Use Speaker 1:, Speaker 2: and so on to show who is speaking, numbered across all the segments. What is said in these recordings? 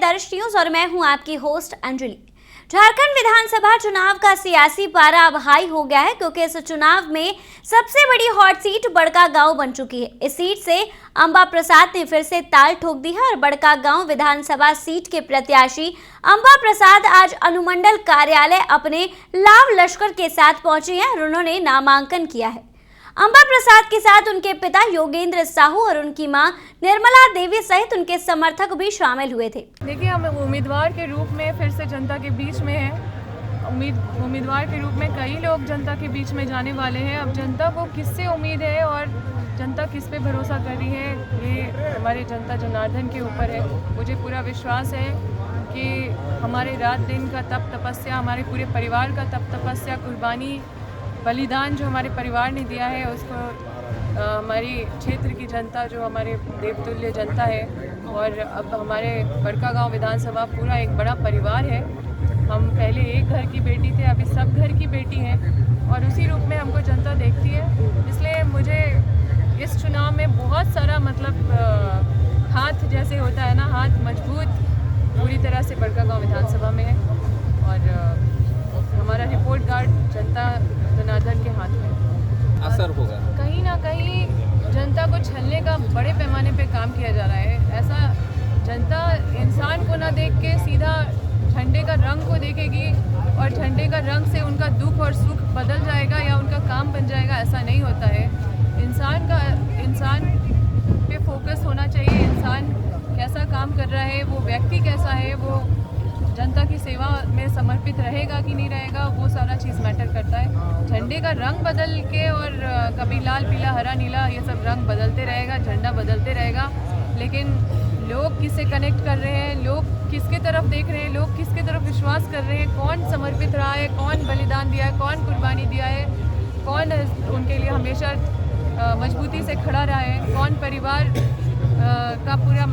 Speaker 1: दर्श न्यूज और मैं हूं आपकी होस्ट अंजलि। झारखंड विधानसभा चुनाव का सियासी पारा अब हाई हो गया है क्योंकि इस चुनाव में सबसे बड़ी हॉट सीट बड़कागांव बन चुकी है। इस सीट से अंबा प्रसाद ने फिर से ताल ठोक दी है और बड़कागांव विधानसभा सीट के प्रत्याशी अंबा प्रसाद आज अनुमंडल कार्यालय अपने लाव लश्कर के साथ पहुंचे हैं और उन्होंने नामांकन किया है। अंबा प्रसाद के साथ उनके पिता योगेंद्र साहू और उनकी मां निर्मला देवी सहित उनके समर्थक भी शामिल हुए थे।
Speaker 2: देखिए, हम उम्मीदवार के रूप में फिर से जनता के बीच में हैं। उम्मीदवार के रूप में कई लोग जनता के बीच में जाने वाले हैं। अब जनता को किससे उम्मीद है और जनता किस पे भरोसा कर रही है, ये हमारे जनता जनार्दन के ऊपर है। मुझे पूरा विश्वास है कि हमारे रात दिन का तप तपस्या, हमारे पूरे परिवार का तप तपस्या, कुर्बानी, बलिदान जो हमारे परिवार ने दिया है, उसको हमारी क्षेत्र की जनता, जो हमारे देवतुल्य जनता है, और अब हमारे बड़कागांव विधानसभा पूरा एक बड़ा परिवार है। हम पहले एक घर की बेटी थे, अभी सब घर की बेटी हैं और उसी रूप में हमको जनता देखती है। इसलिए मुझे इस चुनाव में बहुत सारा हाथ जैसे होता है ना, हाथ मजबूत पूरी तरह से बड़कागांव विधानसभा में है और हमारा रिपोर्ट कार्ड जनता जनार्दन के हाथ में
Speaker 3: असर होगा।
Speaker 2: कहीं ना कहीं जनता को छलने का बड़े पैमाने पे काम किया जा रहा है। ऐसा जनता इंसान को ना देख के सीधा झंडे का रंग को देखेगी और झंडे का रंग से उनका दुख और सुख बदल जाएगा या उनका काम बन जाएगा, ऐसा नहीं होता है। इंसान पे फोकस होना चाहिए। इंसान कैसा काम कर रहा है, वो व्यक्ति कैसा है, वो जनता की सेवा में समर्पित रहेगा कि नहीं रहेगा, वो सारा चीज़ मैटर करता है। झंडे का रंग बदल के और कभी लाल पीला हरा नीला ये सब रंग बदलते रहेगा, झंडा बदलते रहेगा, लेकिन लोग किससे कनेक्ट कर रहे हैं, लोग किसके तरफ देख रहे हैं, लोग किसके तरफ विश्वास कर रहे हैं, कौन समर्पित रहा है, कौन बलिदान दिया है, कौन कुर्बानी दिया है, कौन उनके लिए हमेशा मजबूती से खड़ा रहा है, कौन परिवार का पूरा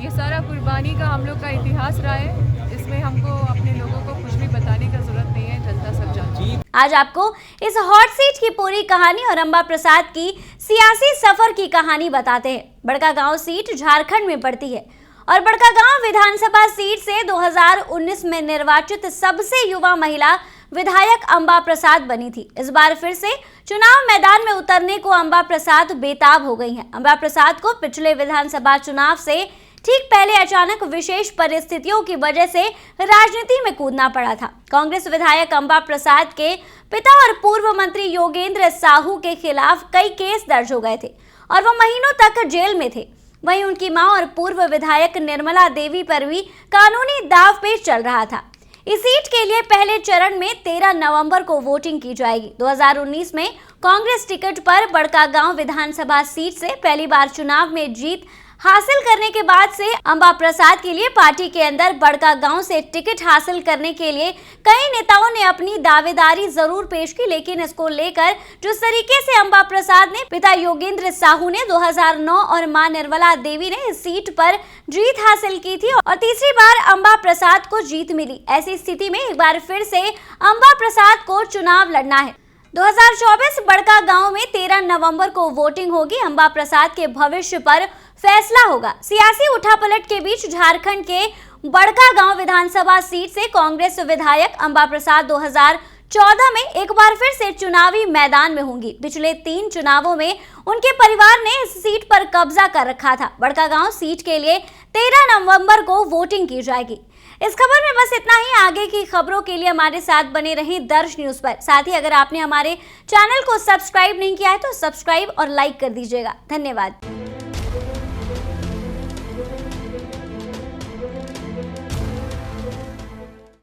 Speaker 2: ये सारा कुर्बानी का हम लोग का इतिहास रहा है। इसमें हमको अपने लोगों को कुछ भी बताने का जरूरत नहीं है, जनता सब जानती है।
Speaker 1: आज आपको इस हॉट सीट की पूरी कहानी और अंबा प्रसाद की सियासी सफर की कहानी बताते हैं। बड़कागांव सीट झारखंड में पड़ती है और बड़कागांव विधानसभा सीट से 2019 में निर्वाचित सबसे युवा महिला विधायक अंबा प्रसाद बनी थी। इस बार फिर से चुनाव मैदान में उतरने को अंबा प्रसाद बेताब हो गई हैं। अंबा प्रसाद को पिछले विधानसभा चुनाव से ठीक पहले अचानक विशेष परिस्थितियों की वजह से राजनीति में कूदना पड़ा था। कांग्रेस विधायक अंबा प्रसाद के पिता और पूर्व मंत्री योगेंद्र साहू के खिलाफ कई केस दर्ज हो गए थे और वो महीनों तक जेल में थे। वहीं उनकी मां और पूर्व विधायक निर्मला देवी पर भी कानूनी दाव पेच चल रहा था। इस सीट के लिए पहले चरण में 13 नवंबर को वोटिंग की जाएगी। 2019 में कांग्रेस टिकट पर बड़कागांव विधानसभा सीट से पहली बार चुनाव में जीत हासिल करने के बाद से अंबा प्रसाद के लिए पार्टी के अंदर बड़कागांव से टिकट हासिल करने के लिए कई नेताओं ने अपनी दावेदारी जरूर पेश की, लेकिन इसको लेकर जिस तरीके से अंबा प्रसाद ने, पिता योगेंद्र साहू ने 2009 और मां निर्मला देवी ने इस सीट पर जीत हासिल की थी और तीसरी बार अंबा प्रसाद को जीत मिली। ऐसी स्थिति में एक बार फिर से अंबा प्रसाद को चुनाव लड़ना है। 2024 बड़कागांव में 13 नवंबर को वोटिंग होगी। अंबा प्रसाद के भविष्य पर फैसला होगा। सियासी उठापलट के बीच झारखंड के बड़कागांव विधानसभा सीट से कांग्रेस विधायक अंबा प्रसाद 2014 में एक बार फिर से चुनावी मैदान में होंगी। पिछले 3 चुनावों में उनके परिवार ने इस सीट पर कब्जा कर रखा था। बड़कागांव सीट के लिए 13 नवंबर को वोटिंग की जाएगी। इस खबर में बस इतना ही। आगे की खबरों के लिए हमारे साथ बने रहें दर्श न्यूज पर। साथ ही अगर आपने हमारे चैनल को सब्सक्राइब नहीं किया है तो सब्सक्राइब और लाइक कर दीजिएगा। धन्यवाद।